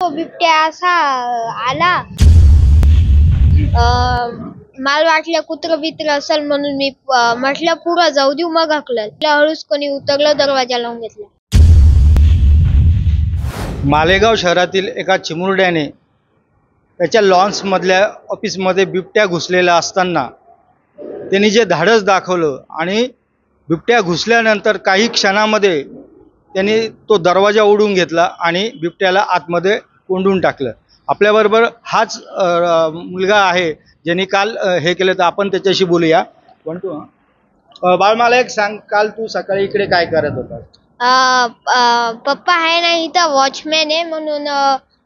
तो बिबट्या असा आला. मला वाटलं कुत्र बित्र असेल म्हणून मी म्हटलं पुढं जाऊ देऊ, मग हाकलं हळूच कोणी उतरलं, दरवाजा लावून घेतला. मालेगाव शहरातील एका चिमुरड्याने त्याच्या लॉन्समधल्या ऑफिसमध्ये बिबट्या घुसलेला असताना त्यांनी जे धाडस दाखवलं आणि बिबट्या घुसल्यानंतर काही क्षणामध्ये त्यांनी तो दरवाजा उडवून घेतला आणि बिबट्याला आतमध्ये कोंडून टाकलं. आपल्याबरोबर हाच मुलगा आहे ज्यांनी काल हे केलं, तर आपण त्याच्याशी बोलूया. म्हणतो बाळ, मला एक सांग, काल तू सकाळी इकडे काय करत होता? पप्पा आहे ना इथं वॉचमॅन आहे, म्हणून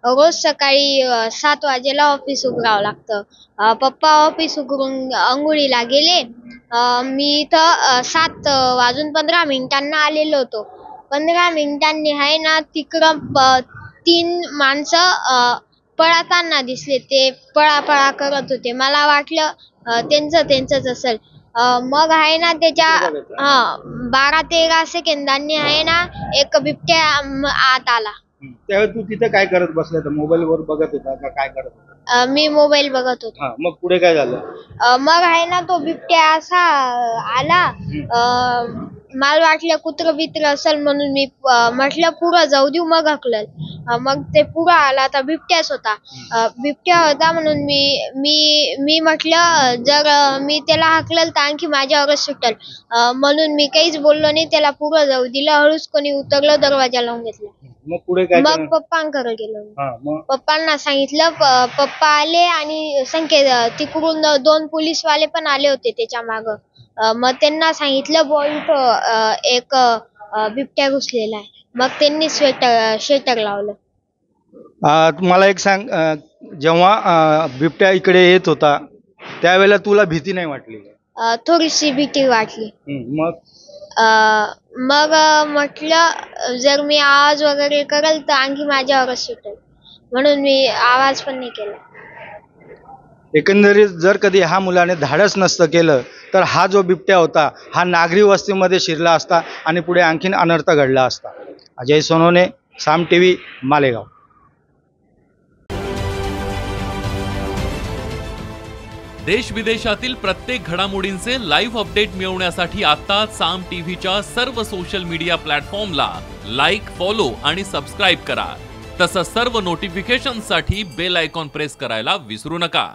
रोज सकाळी 7 वाजेला ऑफिस उघडावं लागतं. पप्पा ऑफिस उघडून अंघोळीला गेले. मी इथं 7 वाजून 15 मिनिटांना आलेलो होतो. 15 मिनिटांनी आहे ना तिकडं 3 माणसं पळताना दिसले. ते पळापळा करत होते. मला वाटलं त्यांचंच असेल. मग आहे ना त्याच्या 12-13 सेकंदांनी आहे ना एक बिबट्या आत आला. त्यावेळी तू तिथे काय करत बसला होता? मोबाईल वर बघत होता का काय करत होता? मी मोबाईल बघत होतो. मग पुढे काय झालं? मग आहे ना तो बिबट्या असा आला. मला वाटलं कुत्र बित्र असेल म्हणून मी म्हटलं पुढं जाऊ देऊ, मग हाकलं. मग ते पुढं आला, तर बिबट्याच होता. बिबट्या होता म्हणून मी म्हटलं जर मी त्याला हाकलं तर आणखी माझ्यावरच सुटल, म्हणून मी काहीच बोललो नाही. त्याला पुढं जाऊ दिलं. हळूच कोणी उतरलं, दरवाजा लावून घेतला. मग पुढे काय? मग पप्पांकडे गेलो. पप्पांना सांगितलं. पप्पा आले आणि तिकडून 2 पोलीसवाले पण आले होते त्याच्या मागं. मग त्यांना सांगितलं बुवा इथं एक बिबट्या घुसलेला आहे. मग त्यांनी शेटर लावलं. मला एक सांग, जेव्हा बिबट्या इकडे येत होता त्यावेळेला तुला भीती नाही वाटली? थोडीशी भीती वाटली. मग म्हटलं जर मी आवाज वगैरे करेल तर आणखी माझ्यावरच सुटेल, म्हणून मी आवाज पण नाही केला. एकंदरीत जर कधी ह्या मुलाने धाडस नसतं केलं तर हा जो बिबट्या होता हा नागरी वस्तीमध्ये शिरला असता आणि पुढे आणखीन अनर्थ घडला असता. अजय सोनवणे, साम टीव्ही, मालेगाव. देश विदेशातील प्रत्येक घडामोडींचे लाईव्ह अपडेट मिळवण्यासाठी आता साम टीव्हीच्या सर्व सोशल मीडिया प्लॅटफॉर्मला लाईक, फॉलो आणि सबस्क्राईब करा. तसंच सर्व नोटिफिकेशनसाठी बेल आयकॉन प्रेस करायला विसरू नका.